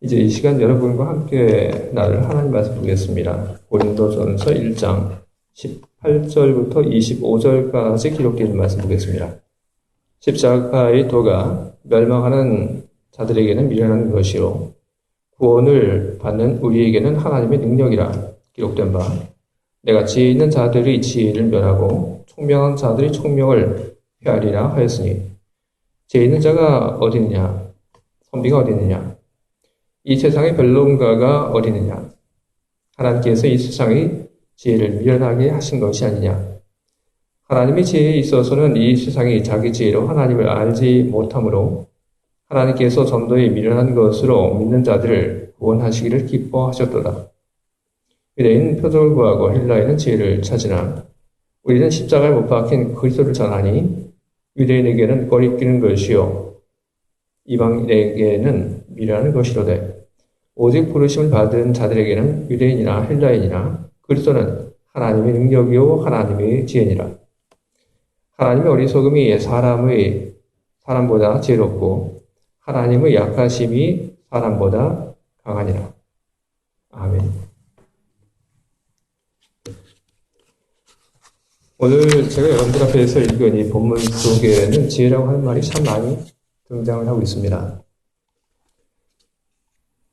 이제 이 시간 여러분과 함께 나눌 하나님 말씀 보겠습니다. 고린도전서 1장 18절부터 25절까지 기록되어 있는 말씀 보겠습니다. 십자가의 도가 멸망하는 자들에게는 미련한 것이요 구원을 받는 우리에게는 하나님의 능력이라 기록된 바, 내가 지혜 있는 자들의 지혜를 멸하고 총명한 자들의 총명을 헤아리라 하였으니, 지혜 있는 자가 어디 있느냐, 선비가 어디 있느냐, 이 세상의 변론가가 어디 있느냐, 하나님께서 이 세상의 지혜를 미련하게 하신 것이 아니냐. 하나님의 지혜에 있어서는 이 세상이 자기 지혜로 하나님을 알지 못하므로 하나님께서 전도에 미련한 것으로 믿는 자들을 구원하시기를 기뻐하셨도다. 유대인은 표적을 구하고 헬라인은 지혜를 찾으나 우리는 십자가에 못 박힌 그리스도를 전하니 유대인에게는 거리끼는 것이요 이방인에게는 미련한 것이로되, 오직 부르심을 받은 자들에게는 유대인이나 헬라인이나 그리스도는 하나님의 능력이요 하나님의 지혜니라. 하나님의 어리석음이 사람보다 지혜롭고 하나님의 약하심이 사람보다 강하니라. 아멘. 오늘 제가 여러분들 앞에서 읽은 이 본문 속에는 지혜라고 하는 말이 참 많이 등장을 하고 있습니다.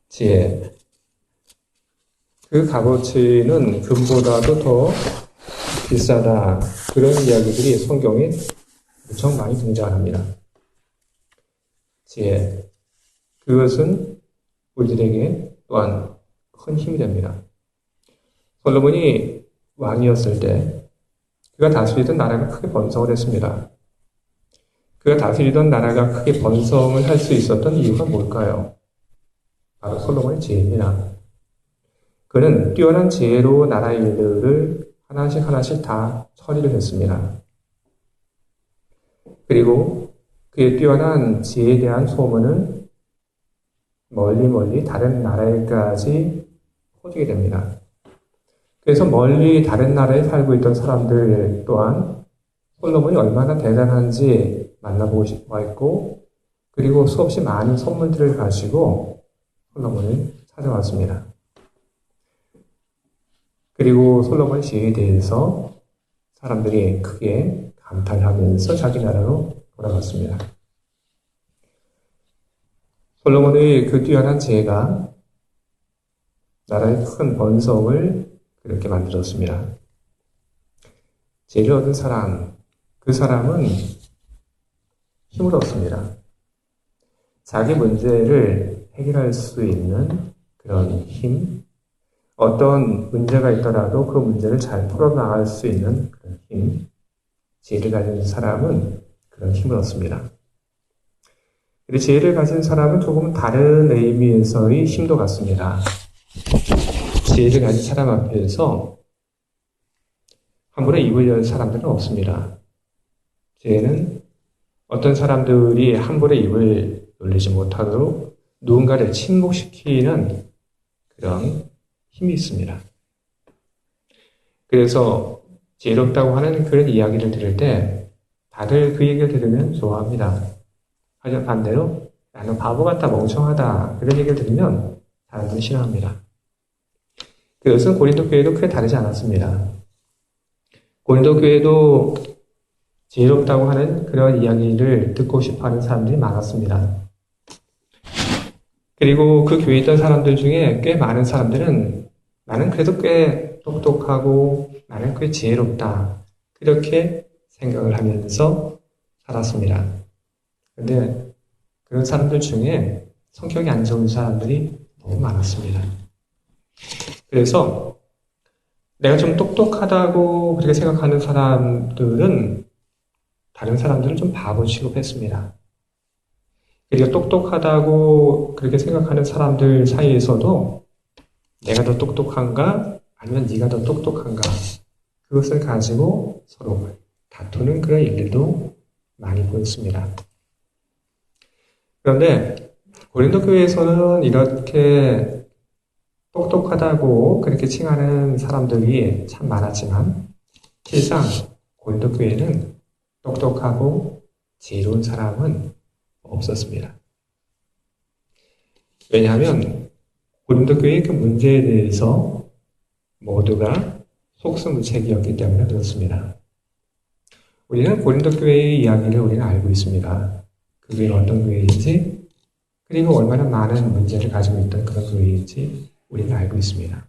지혜. 그 값어치는 금보다도 더 비싸다. 그런 이야기들이 성경에 무척 많이 등장합니다. 지혜. 그것은 우리들에게 또한 큰 힘이 됩니다. 솔로몬이 왕이었을 때 그가 다스리던 나라가 크게 번성을 했습니다. 그가 다스리던 나라가 크게 번성을 할 수 있었던 이유가 뭘까요? 바로 솔로몬의 지혜입니다. 그는 뛰어난 지혜로 나라의 일들을 하나씩 다 처리를 했습니다. 그리고 그의 뛰어난 지혜에 대한 소문은 멀리 다른 나라에까지 퍼지게 됩니다. 그래서 멀리 다른 나라에 살고 있던 사람들 또한 솔로몬이 얼마나 대단한지 만나보고 싶어 했고, 그리고 수없이 많은 선물들을 가지고 솔로몬을 찾아왔습니다. 그리고 솔로몬의 지혜에 대해서 사람들이 크게 감탄하면서 자기 나라로 돌아갔습니다. 솔로몬의 그 뛰어난 지혜가 나라의 큰 번성을 그렇게 만들었습니다. 지혜를 얻은 사람, 그 사람은 힘을 얻습니다. 자기 문제를 해결할 수 있는 그런 힘, 어떤 문제가 있더라도 그 문제를 잘 풀어나갈 수 있는 그런 힘, 지혜를 가진 사람은 그런 힘을 얻습니다. 그리고 지혜를 가진 사람은 조금 다른 의미에서의 힘도 같습니다. 지혜를 가진 사람 앞에서 함부로 입을 열 사람들은 없습니다. 지혜는 어떤 사람들이 함부로 입을 열리지 못하도록 누군가를 침묵시키는 그런 힘이 있습니다. 그래서 지혜롭다고 하는 그런 이야기를 들을 때 다들 그 얘기를 들으면 좋아합니다. 하지만 반대로 나는 바보 같다, 멍청하다, 그런 얘기를 들으면 사람들은 싫어합니다. 그것은 고린도 교회도 크게 다르지 않았습니다. 고린도 교회도 지혜롭다고 하는 그런 이야기를 듣고 싶어하는 사람들이 많았습니다. 그리고 그 교회에 있던 사람들 중에 꽤 많은 사람들은 나는 그래도 꽤 똑똑하고 나는 꽤 지혜롭다, 그렇게 생각을 하면서 살았습니다. 그런데 그런 사람들 중에 성격이 안 좋은 사람들이 너무 많았습니다. 그래서 내가 좀 똑똑하다고 그렇게 생각하는 사람들은 다른 사람들을 좀 바보 취급했습니다. 그리고 똑똑하다고 그렇게 생각하는 사람들 사이에서도 내가 더 똑똑한가 아니면 네가 더 똑똑한가, 그것을 가지고 서로 다투는 그런 일들도 많이 보였습니다. 그런데 고린도 교회에서는 이렇게 똑똑하다고 그렇게 칭하는 사람들이 참 많았지만 실상 고린도 교회는 똑똑하고 지혜로운 사람은 없었습니다. 왜냐하면 고린도 교회의 그 문제에 대해서 모두가 속수무책이었기 때문에 그렇습니다. 우리는 고린도 교회의 이야기를 우리는 알고 있습니다. 그 교회가 어떤 교회인지, 그리고 얼마나 많은 문제를 가지고 있던 그런 교회인지 우리는 알고 있습니다.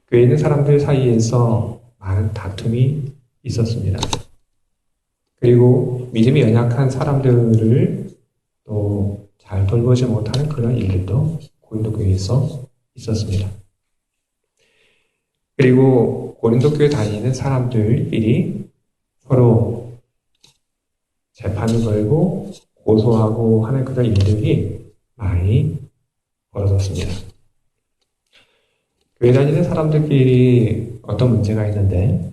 교회에 있는 사람들 사이에서 많은 다툼이 있었습니다. 그리고 믿음이 연약한 사람들을 또 잘 돌보지 못하는 그런 일들도 고린도 교회에서 있었습니다. 그리고 고린도 교회 다니는 사람들끼리 서로 재판을 걸고 고소하고 하는 그런 일들이 많이 벌어졌습니다. 교회 다니는 사람들끼리 어떤 문제가 있는데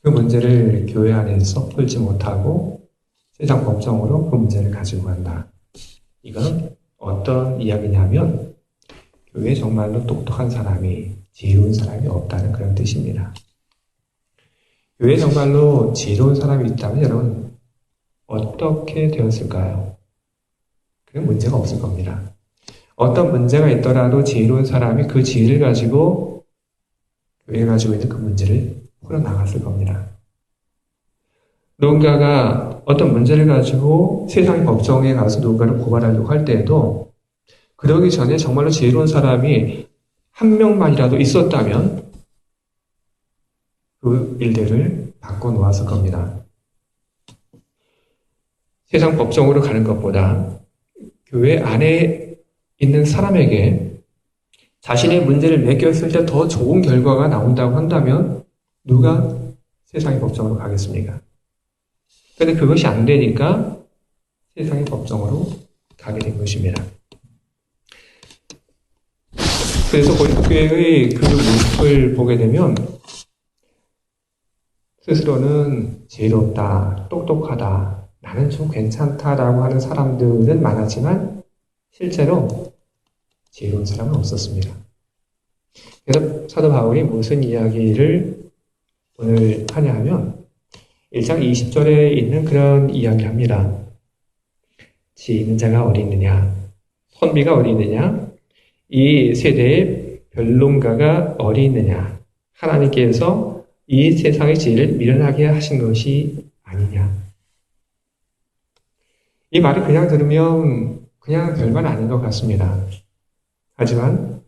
그 문제를 교회 안에서 풀지 못하고 세상 법정으로 그 문제를 가지고 간다. 이건 어떤 이야기냐면 교회에 정말로 똑똑한 사람이, 지혜로운 사람이 없다는 그런 뜻입니다. 교회에 정말로 지혜로운 사람이 있다면 여러분 어떻게 되었을까요? 그런 문제가 없을 겁니다. 어떤 문제가 있더라도 지혜로운 사람이 그 지혜를 가지고 교회가 가지고 있는 그 문제를 풀어나갔을 겁니다. 누군가가 어떤 문제를 가지고 세상의 법정에 가서 누군가를 고발하려고 할 때에도 그러기 전에 정말로 지혜로운 사람이 한 명만이라도 있었다면 그 일들을 바꿔놓았을 겁니다. 세상 법정으로 가는 것보다 교회 안에 있는 사람에게 자신의 문제를 맡겼을 때 더 좋은 결과가 나온다고 한다면 누가 세상의 법정으로 가겠습니까? 그런데 그것이 안 되니까 세상의 법정으로 가게 된 것입니다. 그래서 고린도 교회의 그 모습을 보게 되면 스스로는 지혜롭다, 똑똑하다, 나는 좀 괜찮다라고 하는 사람들은 많았지만 실제로 지혜로운 사람은 없었습니다. 그래서 사도 바울이 무슨 이야기를 오늘 하냐 하면 1장 20절에 있는 그런 이야기를 합니다. 지혜 있는 자가 어디 있느냐? 선비가 어디 있느냐? 이 세대의 변론가가 어디 있느냐? 하나님께서 이 세상의 지혜를 미련하게 하신 것이 아니냐? 이 말을 그냥 들으면 그냥 별말 아닌 것 같습니다. 하지만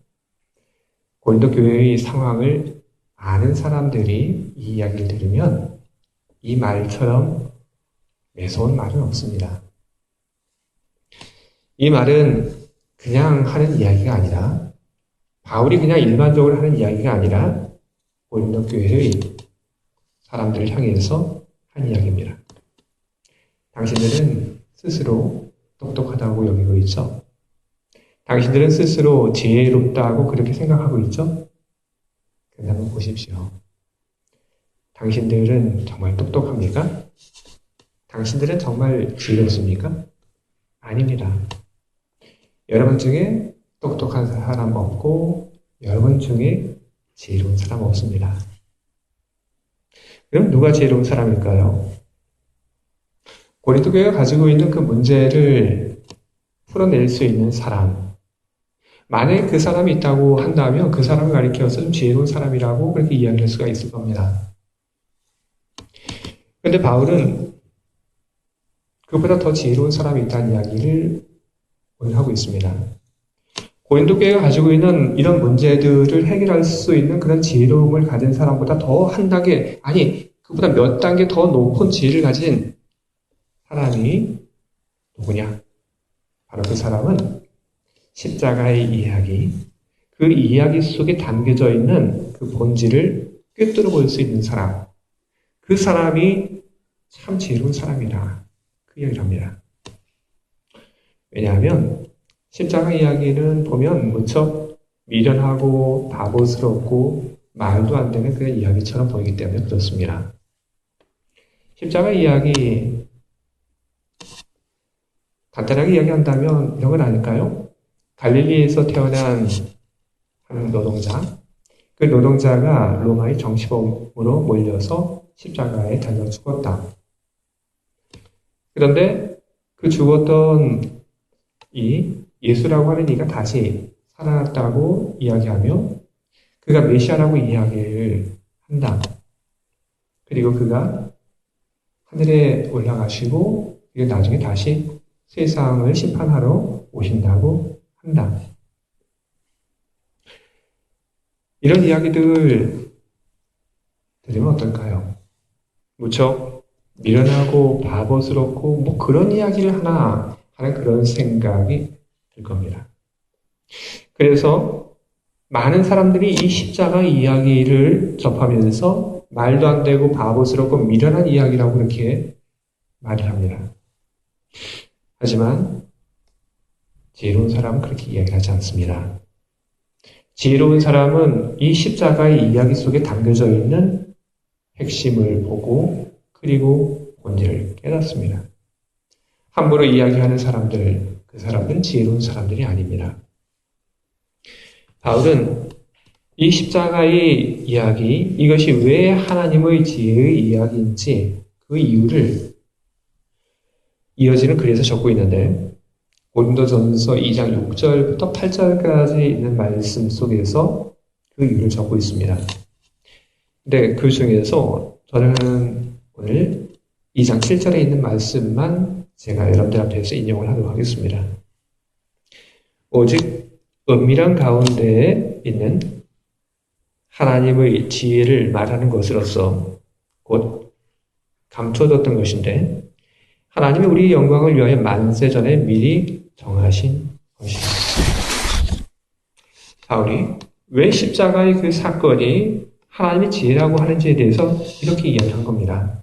고린도 교회의 상황을 아는 사람들이 이 이야기를 들으면 이 말처럼 매서운 말은 없습니다. 이 말은 그냥 하는 이야기가 아니라 바울이 그냥 일반적으로 하는 이야기가 아니라 고린도 교회의 사람들을 향해서 한 이야기입니다. 당신들은 스스로 똑똑하다고 여기고 있죠? 당신들은 스스로 지혜롭다고 그렇게 생각하고 있죠? 그런데 한번 보십시오. 당신들은 정말 똑똑합니까? 당신들은 정말 지혜롭습니까? 아닙니다. 여러분 중에 똑똑한 사람 없고 여러분 중에 지혜로운 사람 없습니다. 그럼 누가 지혜로운 사람일까요? 고린도 교회가 가지고 있는 그 문제를 풀어낼 수 있는 사람. 만약에 그 사람이 있다고 한다면 그 사람을 가리켜서 좀 지혜로운 사람이라고 그렇게 이야기할 수가 있을 겁니다. 그런데 바울은 그보다 더 지혜로운 사람이 있다는 이야기를 오늘 하고 있습니다. 고린도 교회가 가지고 있는 이런 문제들을 해결할 수 있는 그런 지혜로움을 가진 사람보다 더 한 단계, 아니 그보다 몇 단계 더 높은 지혜를 가진 사람이 누구냐? 바로 그 사람은 십자가의 이야기, 그 이야기 속에 담겨져 있는 그 본질을 꿰뚫어 볼 수 있는 사람, 그 사람이 참 지혜로운 사람이다. 그 이야기를 합니다. 왜냐하면 십자가 이야기는 보면 무척 미련하고 바보스럽고 말도 안 되는 그런 이야기처럼 보이기 때문에 그렇습니다. 십자가 이야기 간단하게 이야기한다면 이런 건 아닐까요? 갈릴리에서 태어난 한 노동자, 그 노동자가 로마의 정치범으로 몰려서 십자가에 달려 죽었다. 그런데 그 죽었던 이 예수라고 하는 이가 다시 살아났다고 이야기하며 그가 메시아라고 이야기를 한다. 그리고 그가 하늘에 올라가시고 그리고 나중에 다시 세상을 심판하러 오신다고 한다. 이런 이야기들 들으면 어떨까요? 무척 미련하고 바보스럽고 뭐 그런 이야기를 하나 하는 그런 생각이 들 겁니다. 그래서 많은 사람들이 이 십자가 이야기를 접하면서 말도 안 되고 바보스럽고 미련한 이야기라고 그렇게 말을 합니다. 하지만 지혜로운 사람은 그렇게 이야기하지 않습니다. 지혜로운 사람은 이 십자가의 이야기 속에 담겨져 있는 핵심을 보고 그리고 본질을 깨닫습니다. 함부로 이야기하는 사람들, 그 사람들은 지혜로운 사람들이 아닙니다. 바울은 이 십자가의 이야기, 이것이 왜 하나님의 지혜의 이야기인지 그 이유를 이어지는 글에서 적고 있는데 고린도전서 2장 6절부터 8절까지 있는 말씀 속에서 그 이유를 적고 있습니다. 근데 그 중에서 저는 오늘 2장 7절에 있는 말씀만 제가 여러분들 앞에서 인용을 하도록 하겠습니다. 오직 은밀한 가운데에 있는 하나님의 지혜를 말하는 것으로서 곧 감춰졌던 것인데 하나님이 우리 영광을 위하여 만세 전에 미리 정하신 것입니다. 바울이 왜 십자가의 그 사건이 하나님의 지혜라고 하는지에 대해서 이렇게 이야기한 겁니다.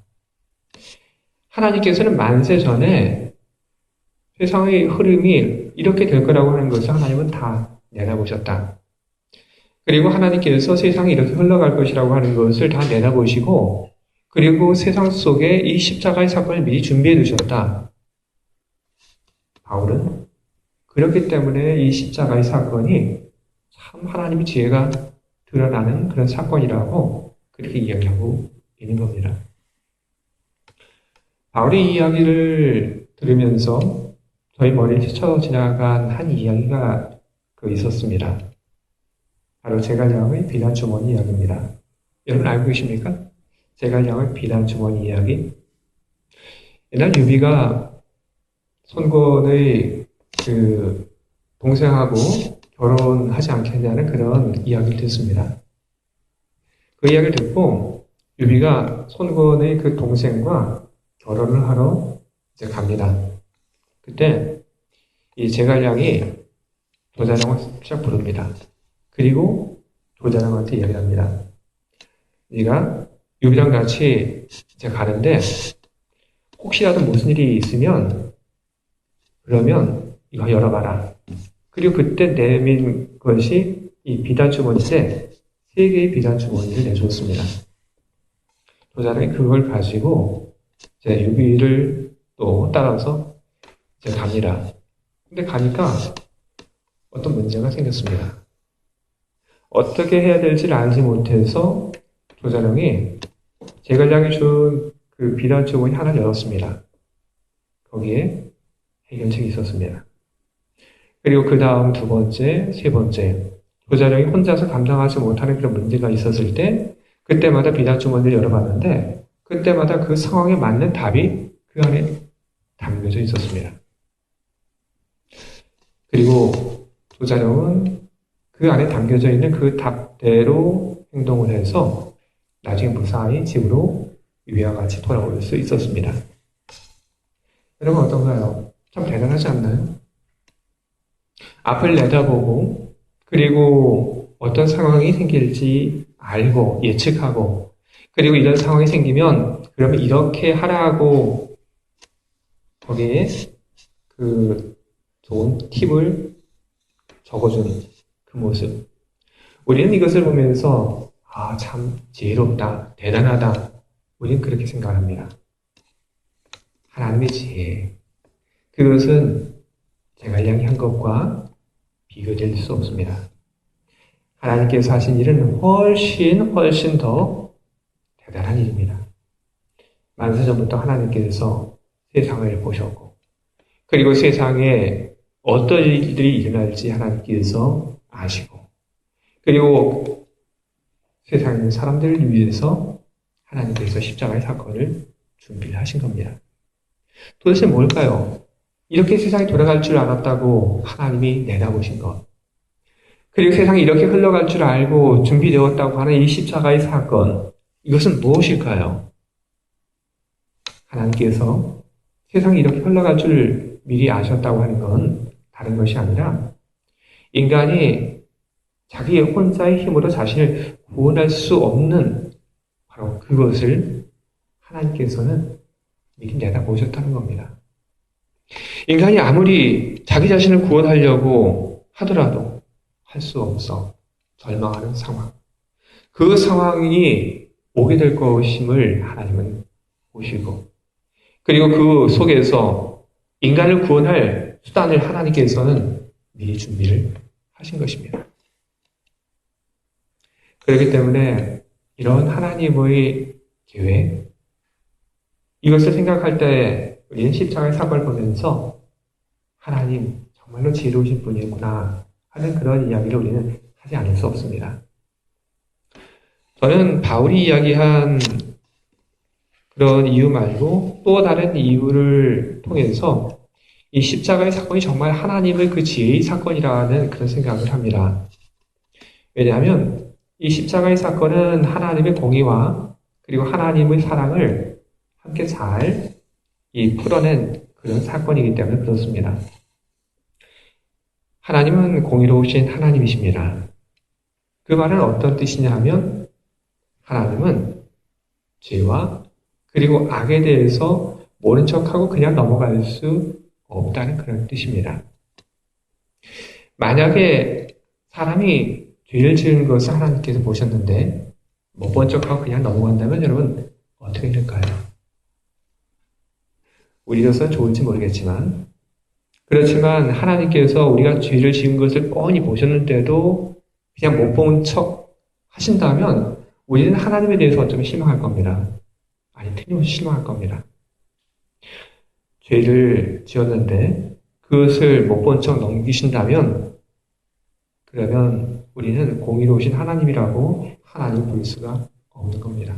하나님께서는 만세 전에 세상의 흐름이 이렇게 될 거라고 하는 것을 하나님은 다 내다보셨다. 그리고 하나님께서 세상이 이렇게 흘러갈 것이라고 하는 것을 다 내다보시고 그리고 세상 속에 이 십자가의 사건을 미리 준비해 두셨다. 바울은 그렇기 때문에 이 십자가의 사건이 참 하나님의 지혜가 드러나는 그런 사건이라고 그렇게 이야기하고 있는 겁니다. 바울의 이야기를 들으면서 저희 머리에 스쳐 지나간 한 이야기가 있었습니다. 바로 제갈량의 비단 주머니 이야기입니다. 여러분 알고 계십니까? 제갈량의 비단 주머니 이야기. 옛날 유비가 손권의 그 동생하고 결혼하지 않겠냐는 그런 이야기를 듣습니다. 그 이야기를 듣고 유비가 손권의 그 동생과 결혼을 하러 이제 갑니다. 그때 이 제갈량이 조자룡을 쫙 부릅니다. 그리고 조자룡한테 이야기를 합니다. 네가 유비랑 같이 이제 가는데 혹시라도 무슨 일이 있으면 그러면 이거 열어봐라. 그리고 그때 내민 것이 이 비단 주머니인데 3개의 비단 주머니를 내줬습니다. 조자룡이 그걸 가지고 이제 유비를 또 따라서 이제 갑니다. 근데 가니까 어떤 문제가 생겼습니다. 어떻게 해야 될지를 알지 못해서 조자룡이 제갈량이 준 그 비단 주머니 하나를 열었습니다. 거기에 해결책이 있었습니다. 그리고 그 다음 2번째, 3번째, 조자룡이 혼자서 감당하지 못하는 그런 문제가 있었을 때 그때마다 비단 주머니를 열어봤는데 그때마다 그 상황에 맞는 답이 그 안에 담겨져 있었습니다. 그리고 조자룡은 그 안에 담겨져 있는 그 답대로 행동을 해서 나중에 무사히 집으로 유비와 같이 돌아올 수 있었습니다. 여러분 어떤가요? 참 대단하지 않나요? 앞을 내다보고 그리고 어떤 상황이 생길지 알고 예측하고 그리고 이런 상황이 생기면 그러면 이렇게 하라고 거기에 그 좋은 팁을 적어주는 그 모습. 우리는 이것을 보면서 참 지혜롭다, 대단하다. 우리는 그렇게 생각합니다. 하나님의 지혜. 그것은 제갈량이 한 것과 비교될 수 없습니다. 하나님께서 하신 일은 훨씬 더 대단한 일입니다. 만세전부터 하나님께서 세상을 보셨고 그리고 세상에 어떤 일들이 일어날지 하나님께서 아시고, 그리고 세상에 있는 사람들을 위해서 하나님께서 십자가의 사건을 준비를 하신 겁니다. 도대체 뭘까요? 이렇게 세상이 돌아갈 줄 알았다고 하나님이 내다보신 것, 그리고 세상이 이렇게 흘러갈 줄 알고 준비되었다고 하는 이 십자가의 사건, 이것은 무엇일까요? 하나님께서 세상이 이렇게 흘러갈 줄 미리 아셨다고 하는 건 다른 것이 아니라 인간이 자기 혼자의 힘으로 자신을 구원할 수 없는 바로 그것을 하나님께서는 미리 내다보셨다는 겁니다. 인간이 아무리 자기 자신을 구원하려고 하더라도 할 수 없어 절망하는 상황. 그 상황이 오게 될 것임을 하나님은 보시고, 그리고 그 속에서 인간을 구원할 수단을 하나님께서는 미리 준비를 하신 것입니다. 그렇기 때문에 이런 하나님의 계획, 이것을 생각할 때 우리는 십자가의 사건을 보면서 하나님 정말로 지혜로우신 분이구나 하는 그런 이야기를 우리는 하지 않을 수 없습니다. 저는 바울이 이야기한 그런 이유 말고 또 다른 이유를 통해서 이 십자가의 사건이 정말 하나님의 그 지혜의 사건이라는 그런 생각을 합니다. 왜냐하면 이 십자가의 사건은 하나님의 공의와 그리고 하나님의 사랑을 함께 잘 풀어낸 그런 사건이기 때문에 그렇습니다. 하나님은 공의로우신 하나님이십니다. 그 말은 어떤 뜻이냐 하면 하나님은 죄와 그리고 악에 대해서 모른 척하고 그냥 넘어갈 수 없다는 그런 뜻입니다. 만약에 사람이 죄를 지은 것을 하나님께서 보셨는데 못 본 척하고 그냥 넘어간다면 여러분 어떻게 될까요? 우리로서는 좋을지 모르겠지만, 그렇지만 하나님께서 우리가 죄를 지은 것을 뻔히 보셨는데도 그냥 못 본 척 하신다면 우리는 하나님에 대해서 어쩌면 실망할 겁니다. 아니, 틀림없이 실망할 겁니다. 죄를 지었는데 그것을 못 본 척 넘기신다면 그러면 우리는 공의로우신 하나님이라고 하나님 볼 수가 없는 겁니다.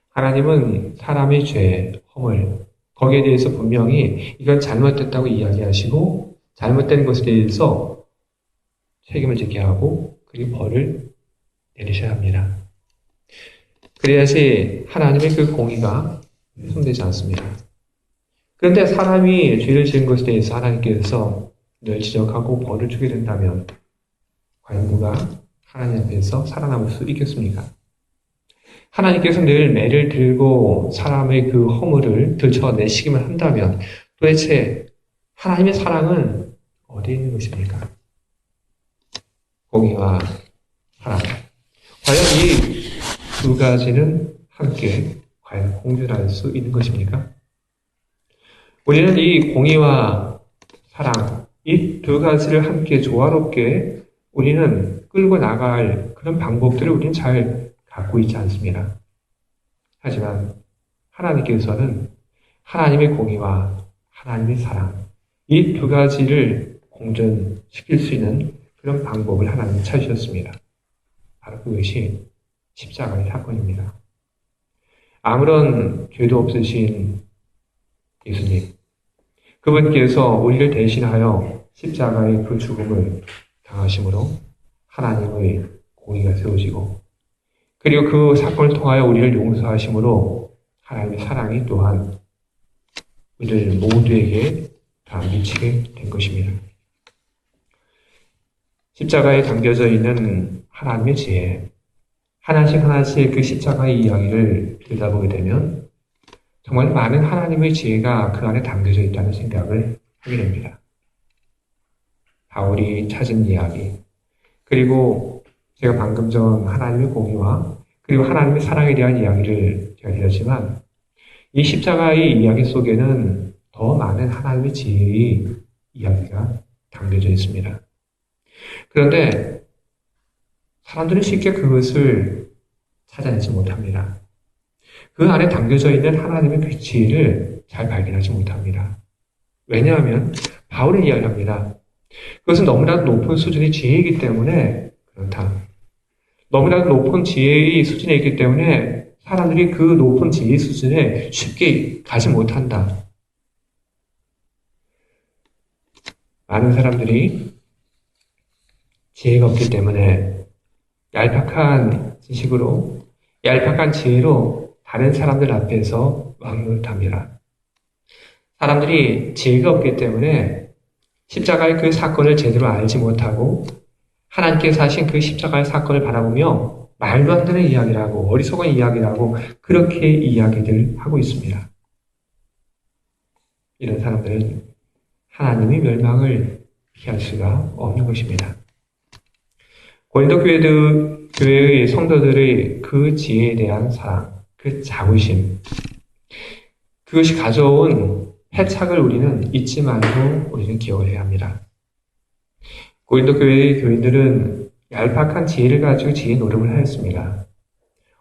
하나님은 사람의 죄, 허물, 거기에 대해서 분명히 이건 잘못됐다고 이야기하시고 잘못된 것에 대해서 책임을 지게 하고 그리고 벌을 내리셔야 합니다. 그래야지 하나님의 그 공의가 훼손되지 않습니다. 그런데 사람이 죄를 지은 것에 대해서 하나님께서 늘 지적하고 벌을 주게 된다면 과연 누가 하나님 앞에서 살아남을 수 있겠습니까? 하나님께서 늘 매를 들고 사람의 그 허물을 들춰내시기만 한다면 도대체 하나님의 사랑은 어디에 있는 것입니까? 공의와 사랑. 과연 이 두 가지는 함께 과연 공존할 수 있는 것입니까? 우리는 이 공의와 사랑, 이 두 가지를 함께 조화롭게 우리는 끌고 나갈 그런 방법들을 우리는 잘 갖고 있지 않습니다. 하지만 하나님께서는 하나님의 공의와 하나님의 사랑, 이 두 가지를 공존시킬 수 있는 그런 방법을 하나님이 찾으셨습니다. 바로 그것이 십자가의 사건입니다. 아무런 죄도 없으신 예수님, 그분께서 우리를 대신하여 십자가의 그 죽음을 당하심으로 하나님의 공의가 세워지고 그리고 그 사건을 통하여 우리를 용서하심으로 하나님의 사랑이 또한 우리들 모두에게 다 미치게 된 것입니다. 십자가에 담겨져 있는 하나님의 지혜, 하나씩 하나씩 그 십자가의 이야기를 들여다보게 되면 정말 많은 하나님의 지혜가 그 안에 담겨져 있다는 생각을 하게 됩니다. 바울이 찾은 이야기, 그리고 제가 방금 전 하나님의 공의와 그리고 하나님의 사랑에 대한 이야기를 제가 드렸지만 이 십자가의 이야기 속에는 더 많은 하나님의 지혜의 이야기가 담겨져 있습니다. 그런데 사람들은 쉽게 그것을 찾아내지 못합니다. 그 안에 담겨져 있는 하나님의 그 지혜를 잘 발견하지 못합니다. 왜냐하면 바울은 이야기를 합니다. 그것은 너무나도 높은 수준의 지혜이기 때문에 그렇다. 너무나도 높은 지혜의 수준에 있기 때문에 사람들이 그 높은 지혜 수준에 쉽게 가지 못한다. 많은 사람들이 지혜가 없기 때문에 얄팍한 지식으로, 얄팍한 지혜로 다른 사람들 앞에서 왕노릇합니다. 사람들이 지혜가 없기 때문에 십자가의 그 사건을 제대로 알지 못하고 하나님께서 하신 그 십자가의 사건을 바라보며 말도 안 되는 이야기라고, 어리석은 이야기라고 그렇게 이야기들 하고 있습니다. 이런 사람들은 하나님의 멸망을 피할 수가 없는 것입니다. 고린도 교회의 성도들의 그 지혜에 대한 사랑, 그 자부심, 그것이 가져온 패착을 우리는 잊지 말고 우리는 기억을 해야 합니다. 고린도 교회의 교인들은 얄팍한 지혜를 가지고 지혜 노력을 하였습니다.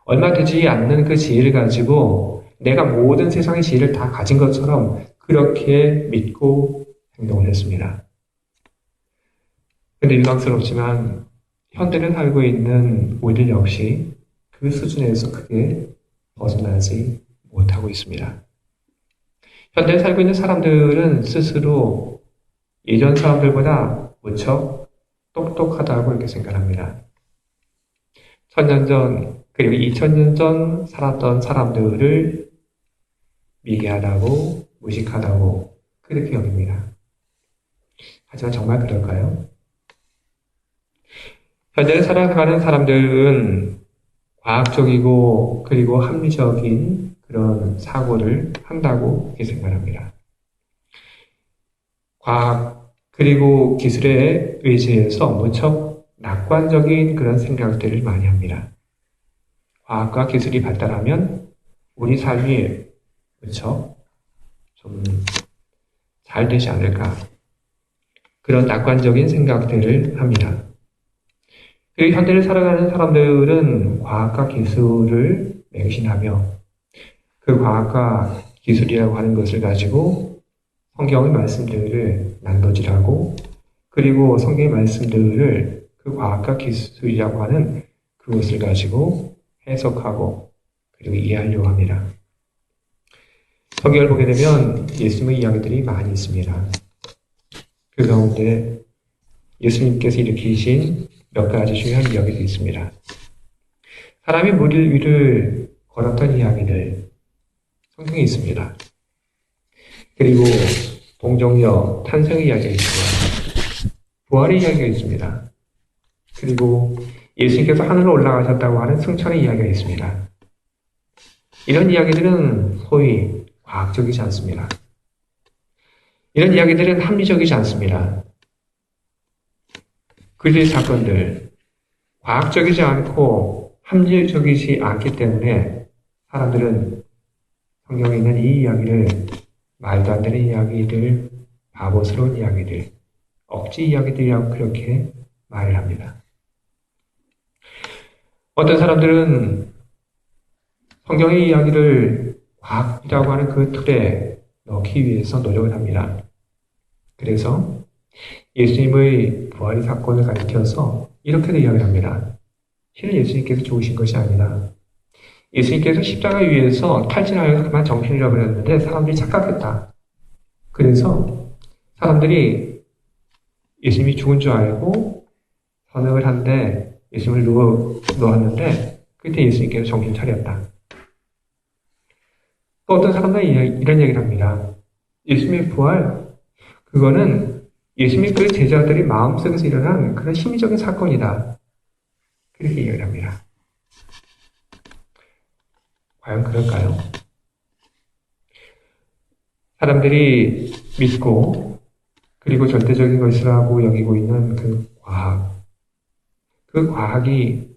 얼마 되지 않는 그 지혜를 가지고 내가 모든 세상의 지혜를 다 가진 것처럼 그렇게 믿고 행동을 했습니다. 그런데 유감스럽지만 현대를 살고 있는 우리들 역시 그 수준에서 크게 벗어나지 못하고 있습니다. 현대에 살고 있는 사람들은 스스로 예전 사람들보다 무척 똑똑하다고 이렇게 생각합니다. 1000년 전 그리고 2000년 전 살았던 사람들을 미개하다고 무식하다고 그렇게 여깁니다. 하지만 정말 그럴까요? 현대를 살아가는 사람들은 과학적이고 그리고 합리적인 그런 사고를 한다고 이렇게 생각합니다. 과학 그리고 기술에 의지해서 무척 낙관적인 그런 생각들을 많이 합니다. 과학과 기술이 발달하면 우리 삶이 무척 좀 잘 되지 않을까 그런 낙관적인 생각들을 합니다. 그리고 현대를 살아가는 사람들은 과학과 기술을 맹신하며 그 과학과 기술이라고 하는 것을 가지고 성경의 말씀들을 난도질하고 그리고 성경의 말씀들을 그 과학과 기술이라고 하는 그것을 가지고 해석하고 그리고 이해하려고 합니다. 성경을 보게 되면 예수님의 이야기들이 많이 있습니다. 그 가운데 예수님께서 일으키신 몇 가지 중요한 이야기도 있습니다. 사람이 물 위를 걸었던 이야기들 성경에 있습니다. 그리고 동정녀 탄생의 이야기가 있습니다. 부활의 이야기가 있습니다. 그리고 예수님께서 하늘로 올라가셨다고 하는 승천의 이야기가 있습니다. 이런 이야기들은 소위 과학적이지 않습니다. 이런 이야기들은 합리적이지 않습니다. 그들의 사건들, 과학적이지 않고 합리적이지 않기 때문에 사람들은 성경에 있는 이 이야기를 말도 안 되는 이야기들, 바보스러운 이야기들, 억지 이야기들이라고 그렇게 말을 합니다. 어떤 사람들은 성경의 이야기를 과학이라고 하는 그 틀에 넣기 위해서 노력을 합니다. 그래서 예수님의 부활의 사건을 가리켜서 이렇게도 이야기를 합니다. 실은 예수님께서 죽으신 것이 아니라 예수님께서 십자가 위에서 탈진하여서 그만 정신을 잃어버렸는데 사람들이 착각했다. 그래서 사람들이 예수님이 죽은 줄 알고 선언을 한데 예수님을 놓았는데 그때 예수님께서 정신 차렸다. 또 어떤 사람들은 이런 얘기를 합니다. 예수님의 부활, 그거는 예수님의 그 제자들이 마음속에서 일어난 그런 심리적인 사건이다. 그렇게 이야기를 합니다. 과연 그럴까요? 사람들이 믿고 그리고 절대적인 것이라고 여기고 있는 그 과학, 그 과학이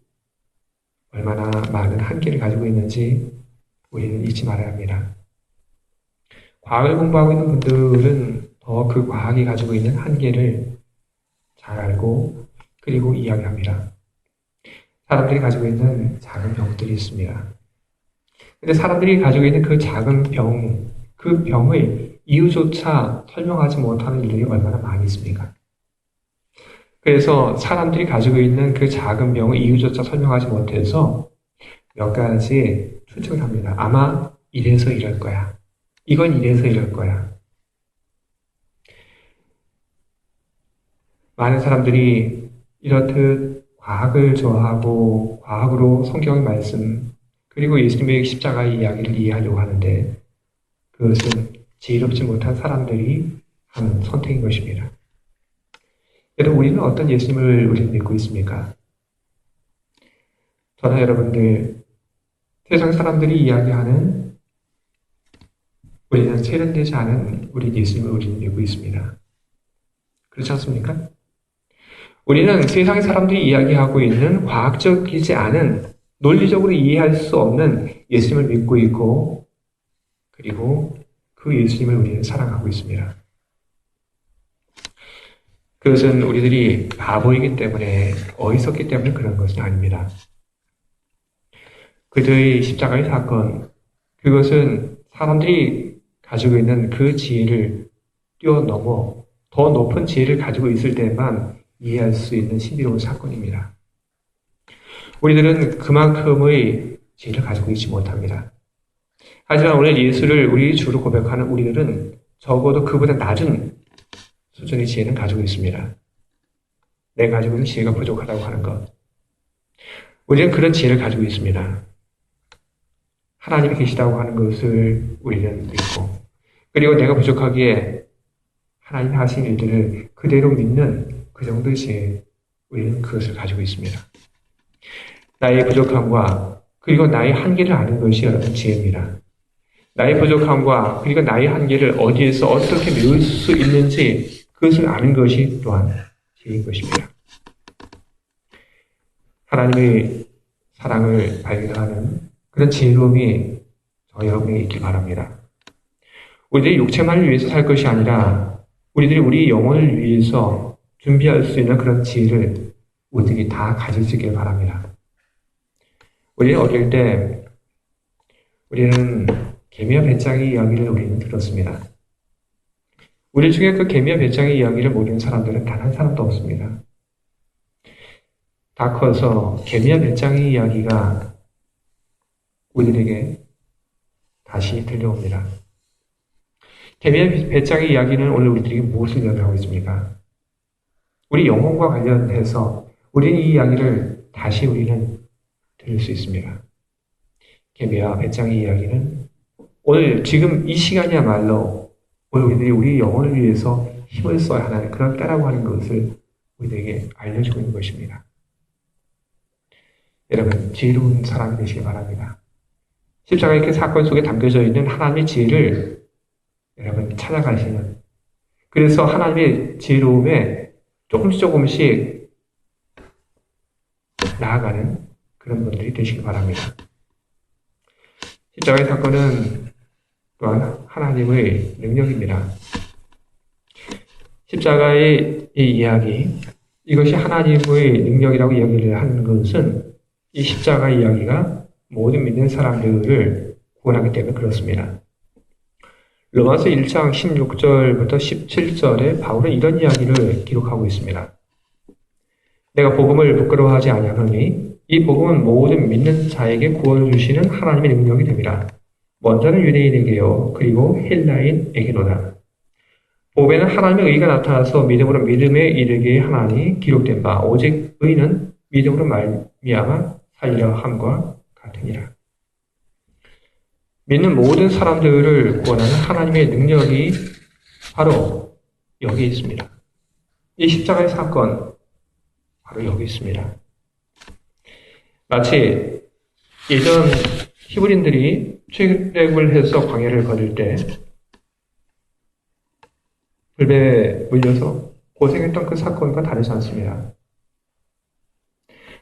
얼마나 많은 한계를 가지고 있는지 우리는 잊지 말아야 합니다. 과학을 공부하고 있는 분들은 더 그 과학이 가지고 있는 한계를 잘 알고 그리고 이야기합니다. 사람들이 가지고 있는 작은 병들이 있습니다. 근데 사람들이 가지고 있는 그 작은 병, 그 병의 이유조차 설명하지 못하는 일들이 얼마나 많이 있습니까? 그래서 사람들이 가지고 있는 그 작은 병을 이유조차 설명하지 못해서 몇 가지 추측을 합니다. 아마 이래서 이럴 거야. 이건 이래서 이럴 거야. 많은 사람들이 이렇듯 과학을 좋아하고 과학으로 성경의 말씀 그리고 예수님의 십자가의 이야기를 이해하려고 하는데 그것은 지혜롭지 못한 사람들이 한 선택인 것입니다. 여러분, 우리는 어떤 예수님을 우리는 믿고 있습니까? 저는 여러분들 세상 사람들이 이야기하는 우리는 세련되지 않은 우리 예수님을 우리는 믿고 있습니다. 그렇지 않습니까? 우리는 세상의 사람들이 이야기하고 있는 과학적이지 않은 논리적으로 이해할 수 없는 예수님을 믿고 있고 그리고 그 예수님을 우리는 사랑하고 있습니다. 그것은 우리들이 바보이기 때문에 어리석기 때문에 그런 것은 아닙니다. 그들의 십자가의 사건, 그것은 사람들이 가지고 있는 그 지혜를 뛰어넘어 더 높은 지혜를 가지고 있을 때만 이해할 수 있는 신비로운 사건입니다. 우리들은 그만큼의 지혜를 가지고 있지 못합니다. 하지만 오늘 예수를 우리 주로 고백하는 우리들은 적어도 그보다 낮은 수준의 지혜는 가지고 있습니다. 내가 가지고 있는 지혜가 부족하다고 하는 것. 우리는 그런 지혜를 가지고 있습니다. 하나님이 계시다고 하는 것을 우리는 믿고 그리고 내가 부족하기에 하나님이 하신 일들을 그대로 믿는 그 정도의 지혜, 우리는 그것을 가지고 있습니다. 나의 부족함과 그리고 나의 한계를 아는 것이 여러분 지혜입니다. 나의 부족함과 그리고 나의 한계를 어디에서 어떻게 메울 수 있는지 그것을 아는 것이 또한 지혜인 것입니다. 하나님의 사랑을 발견하는 그런 지혜로움이 저 여러분에게 있길 바랍니다. 우리들이 육체만을 위해서 살 것이 아니라 우리들이 우리 영혼을 위해서 준비할 수 있는 그런 지혜를 우리들이 다 가질 수 있길 바랍니다. 우리는 어릴 때 우리는 개미와 배짱의 이야기를 우리는 들었습니다. 우리 중에 그 개미와 배짱의 이야기를 모르는 사람들은 단 한 사람도 없습니다. 다 커서 개미와 배짱의 이야기가 우리들에게 다시 들려옵니다. 개미와 배짱의 이야기는 오늘 우리들에게 무엇을 이야기하고 있습니까? 우리 영혼과 관련해서 우리는 이 이야기를 다시 우리는 들을 수 있습니다. 개미와 배짱의 이야기는 오늘 지금 이 시간이야말로 오늘 우리들이 우리 영혼을 위해서 힘을 써야 하는 그런 때라고 하는 것을 우리에게 알려주고 있는 것입니다. 여러분, 지혜로운 사람이 되시기 바랍니다. 십자가의 그 사건 속에 담겨져 있는 하나님의 지혜를 여러분 찾아가시는, 그래서 하나님의 지혜로움에 조금씩 나아가는 그런 분들이 되시기 바랍니다. 십자가의 사건은 또한 하나님의 능력입니다. 십자가의 이 이야기, 이것이 하나님의 능력이라고 이야기를 하는 것은 이 십자가 이야기가 모든 믿는 사람들을 구원하기 때문에 그렇습니다. 로마서 1장 16절부터 17절에 바울은 이런 이야기를 기록하고 있습니다. 내가 복음을 부끄러워하지 아니하노니 이 복음은 모든 믿는 자에게 구원을 주시는 하나님의 능력이 됩니다. 먼저는 유대인에게요, 그리고 헬라인에게로다. 복음에는 하나님의 의가 나타나서 믿음으로 믿음에 이르게 하나니 기록된 바 오직 의는 믿음으로 말미암아 살리려 함과 같으니라. 믿는 모든 사람들을 구원하는 하나님의 능력이 바로 여기 있습니다. 이 십자가의 사건 바로 여기 있습니다. 마치 예전 히브리인들이 출애굽을 해서 광야를 걸을 때 불뱀에 물려서 고생했던 그 사건과 다르지 않습니다.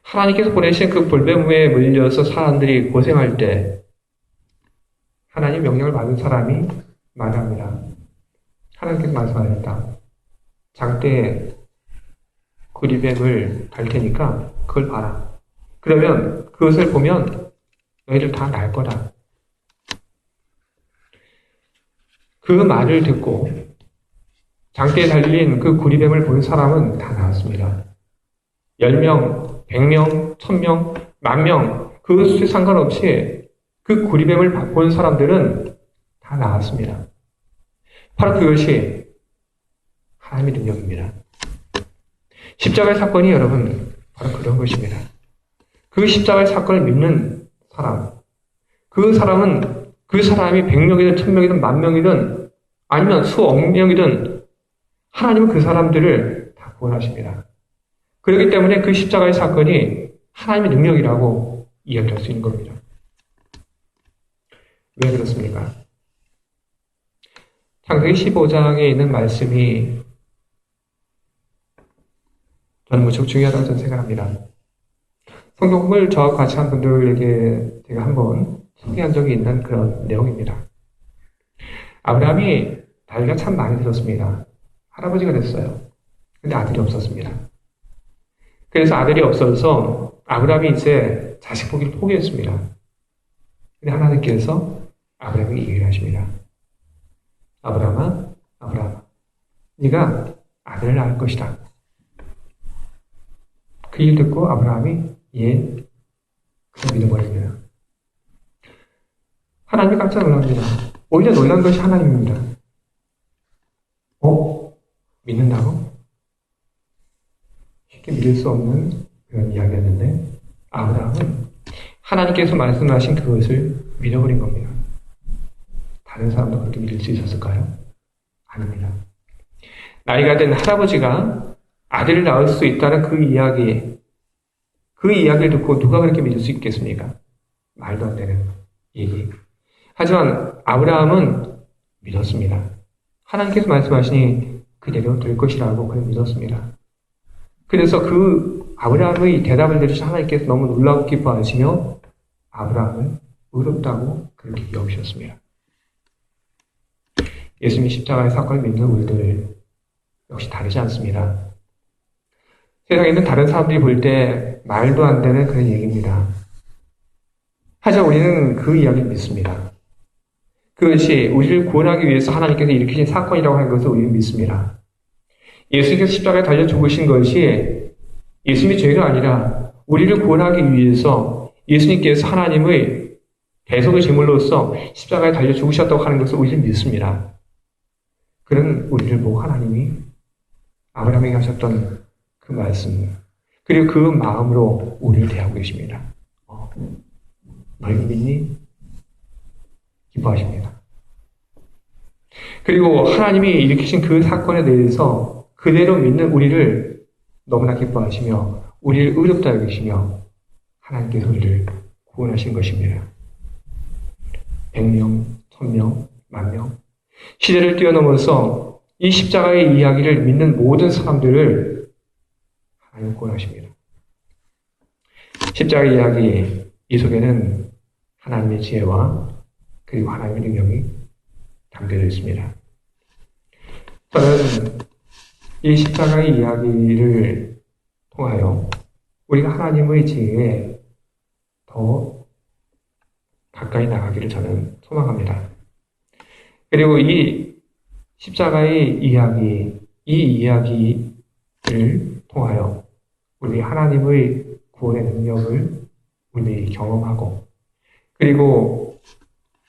하나님께서 보내신 그 불뱀에 물려서 사람들이 고생할 때 하나님 명령을 받은 사람이 말합니다. 하나님께서 말씀하셨다. 장대에 구리뱀을 달 테니까 그걸 봐라. 그러면 그것을 보면 너희들 다 날 거다. 그 말을 듣고 장대에 달린 그 구리뱀을 본 사람은 다 나왔습니다. 10명, 100명, 1000명, 10,000명 그 수에 상관없이 그 구리뱀을 본 사람들은 다 나왔습니다. 바로 그것이 하나님의 능력입니다. 십자가의 사건이 여러분 바로 그런 것입니다. 그 십자가의 사건을 믿는 사람, 그 사람은 그 사람이 100명이든 1000명이든 10,000명이든 아니면 수억 명이든 하나님은 그 사람들을 다 구원하십니다. 그렇기 때문에 그 십자가의 사건이 하나님의 능력이라고 이야기할 수 있는 겁니다. 왜 그렇습니까? 창세기 15장에 있는 말씀이 저는 무척 중요하다고 저는 생각합니다. 성경을 저와 같이 한 분들에게 제가 한번 소개한 적이 있는 그런 내용입니다. 아브라함이 나이가 참 많이 들었습니다. 할아버지가 됐어요. 근데 아들이 없었습니다. 그래서 아들이 없어서 아브라함이 이제 자식 보기를 포기했습니다. 근데 하나님께서 아브라함에게 얘기를 하십니다. 아브라함아, 아브라함아, 네가 아들을 낳을 것이다. 그 일 듣고 아브라함이 그냥 믿어버립니다. 하나님이 깜짝 놀랍니다. 오히려 놀란 것이 하나님입니다. 믿는다고? 쉽게 믿을 수 없는 그런 이야기였는데 아브라함은 하나님께서 말씀하신 그것을 믿어버린 겁니다. 다른 사람도 그렇게 믿을 수 있었을까요? 아닙니다. 나이가 된 할아버지가 아들을 낳을 수 있다는 그 이야기를 듣고 누가 그렇게 믿을 수 있겠습니까? 말도 안 되는 얘기. 하지만 아브라함은 믿었습니다. 하나님께서 말씀하시니 그대로 될 것이라고 그를 믿었습니다. 그래서 그 아브라함의 대답을 들으신 하나님께서 너무 놀라고 기뻐하시며 아브라함을 의롭다고 그렇게 여기셨습니다. 예수님이 십자가의 사건을 믿는 우리들 역시 다르지 않습니다. 세상에 있는 다른 사람들이 볼 때 말도 안 되는 그런 얘기입니다. 하지만 우리는 그 이야기를 믿습니다. 그것이 우리를 구원하기 위해서 하나님께서 일으키신 사건이라고 하는 것을 우리는 믿습니다. 예수님께서 십자가에 달려 죽으신 것이 예수님의 죄가 아니라 우리를 구원하기 위해서 예수님께서 하나님의 대속의 제물로서 십자가에 달려 죽으셨다고 하는 것을 우리는 믿습니다. 그런 우리를 보고 하나님이 아브라함에게 하셨던 그 말씀, 그리고 그 마음으로 우리를 대하고 계십니다. 너희는 믿니? 기뻐하십니다. 그리고 하나님이 일으키신 그 사건에 대해서 그대로 믿는 우리를 너무나 기뻐하시며 우리를 의롭다 여기시며 하나님께서 우리를 구원하신 것입니다. 100명, 1000명, 10,000명 시대를 뛰어넘어서 이 십자가의 이야기를 믿는 모든 사람들을 하나님 구원하십니다. 십자가의 이야기 이 속에는 하나님의 지혜와 그리고 하나님의 능력이 담겨져 있습니다. 저는 이 십자가의 이야기를 통하여 우리가 하나님의 지혜에 더 가까이 나가기를 저는 소망합니다. 그리고 이 십자가의 이야기, 이 이야기를 통하여 우리 하나님의 구원의 능력을 우리 경험하고 그리고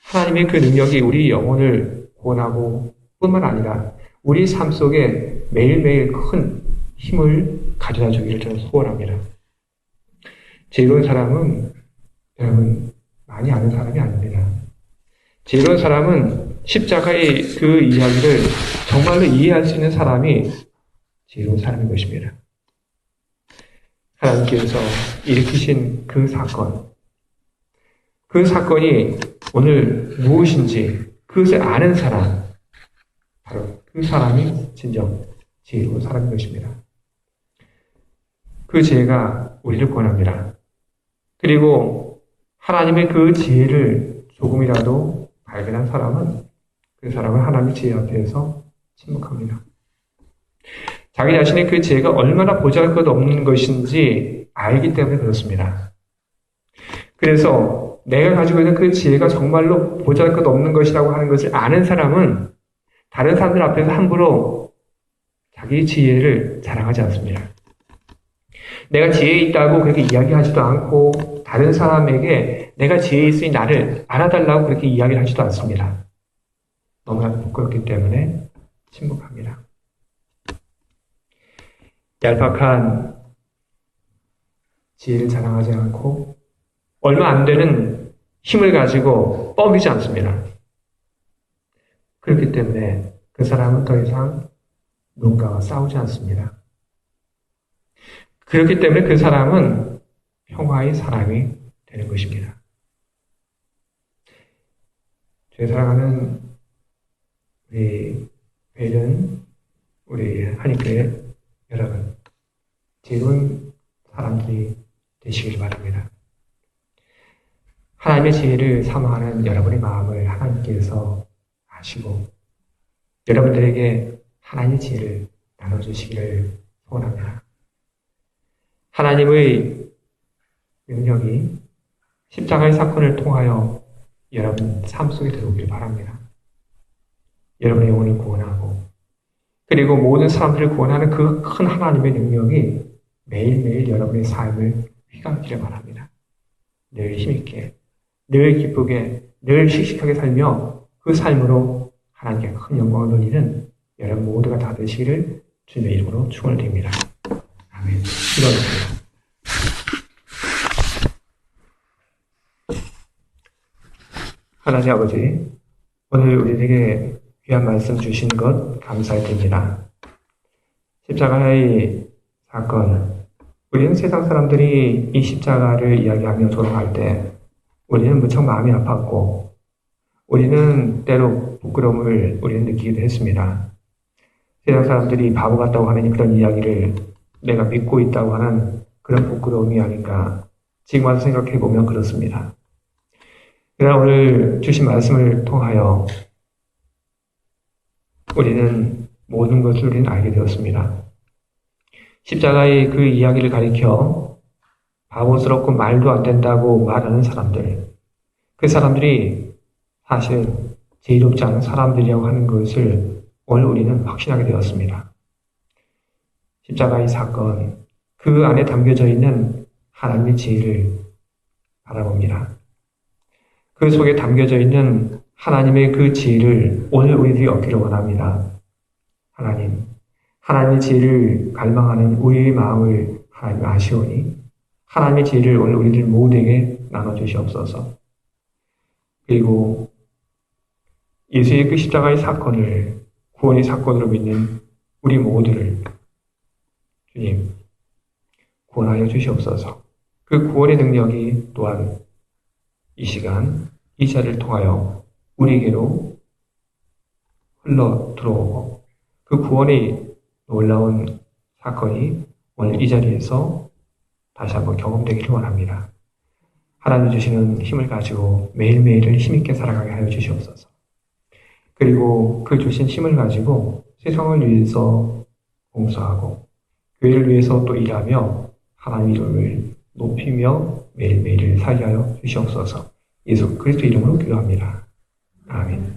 하나님의 그 능력이 우리 영혼을 구원하고 뿐만 아니라 우리 삶 속에 매일매일 큰 힘을 가져다 주기를 저는 소원합니다. 지혜로운 사람은 여러분 많이 아는 사람이 아닙니다. 지혜로운 사람은 십자가의 그 이야기를 정말로 이해할 수 있는 사람이 지혜로운 사람인 것입니다. 하나님께서 일으키신 그 사건이 오늘 무엇인지 그것을 아는 사람, 바로 그 사람이 진정 지혜로운 사람인 것입니다. 그 지혜가 우리를 구원합니다. 그리고 하나님의 그 지혜를 조금이라도 발견한 사람은 그 사람은 하나님의 지혜 앞에서 침묵합니다. 자기 자신의 그 지혜가 얼마나 보잘것없는 것인지 알기 때문에 그렇습니다. 그래서 내가 가지고 있는 그 지혜가 정말로 보잘것없는 것이라고 하는 것을 아는 사람은 다른 사람들 앞에서 함부로 자기 지혜를 자랑하지 않습니다. 내가 지혜 있다고 그렇게 이야기하지도 않고 다른 사람에게 내가 지혜 있으니 나를 알아달라고 그렇게 이야기를 하지도 않습니다. 너무나도 부끄럽기 때문에 침묵합니다. 얄팍한 지혜를 자랑하지 않고 얼마 안 되는 힘을 가지고 뻐기지 않습니다. 그렇기 때문에 그 사람은 더 이상 누군가와 싸우지 않습니다. 그렇기 때문에 그 사람은 평화의 사람이 되는 것입니다. 제 사랑하는 우리 베일은 우리 한인교회 여러분, 지혜로운 사람들이 되시길 바랍니다. 하나님의 지혜를 사모하는 여러분의 마음을 하나님께서 아시고 여러분들에게 하나님의 지혜를 나눠주시기를 소원합니다. 하나님의 능력이 십자가의 사건을 통하여 여러분 삶 속에 들어오기를 바랍니다. 여러분의 영혼을 구원하고 그리고 모든 사람들을 구원하는 그 큰 하나님의 능력이 매일매일 여러분의 삶을 휘감기를 바랍니다. 늘 힘있게, 늘 기쁘게, 늘 씩씩하게 살며 그 삶으로 하나님께 큰 영광을 돌리는 여러분 모두가 다 되시기를 주님의 이름으로 축원을 드립니다. 아멘. 기도하겠습니다. 하나님 아버지, 오늘 우리에게 귀한 말씀 주신 것 감사드립니다. 십자가의 사건, 우리는 세상 사람들이 이 십자가를 이야기하며 조롱할 때 우리는 무척 마음이 아팠고 우리는 때로 부끄러움을 우리는 느끼기도 했습니다. 세상 사람들이 바보 같다고 하는 그런 이야기를 내가 믿고 있다고 하는 그런 부끄러움이 아닌가 지금 와서 생각해보면 그렇습니다. 그러나 오늘 주신 말씀을 통하여 우리는 모든 것을 우리는 알게 되었습니다. 십자가의 그 이야기를 가리켜 바보스럽고 말도 안 된다고 말하는 사람들, 그 사람들이 사실 지혜롭지 않은 사람들이라고 하는 것을 오늘 우리는 확신하게 되었습니다. 십자가의 사건, 그 안에 담겨져 있는 하나님의 지혜를 바라봅니다. 그 속에 담겨져 있는 하나님의 그 지혜를 오늘 우리들이 얻기를 원합니다. 하나님의 지혜를 갈망하는 우리의 마음을 하나님 아시오니 하나님의 지혜를 오늘 우리들 모두에게 나눠주시옵소서. 그리고 예수의 그 십자가의 사건을 구원의 사건으로 믿는 우리 모두를 주님 구원하여 주시옵소서. 그 구원의 능력이 또한 이 시간 이 자리를 통하여 우리에게로 흘러 들어오고 그 구원의 놀라운 사건이 오늘 이 자리에서 다시 한번 경험되기를 원합니다. 하나님 주시는 힘을 가지고 매일매일을 힘있게 살아가게 하여 주시옵소서. 그리고 그 주신 힘을 가지고 세상을 위해서 봉사하고 교회를 위해서 또 일하며 하나님 이름을 높이며 매일매일을 살게 하여 주시옵소서. 예수 그리스도 이름으로 기도합니다. 아멘.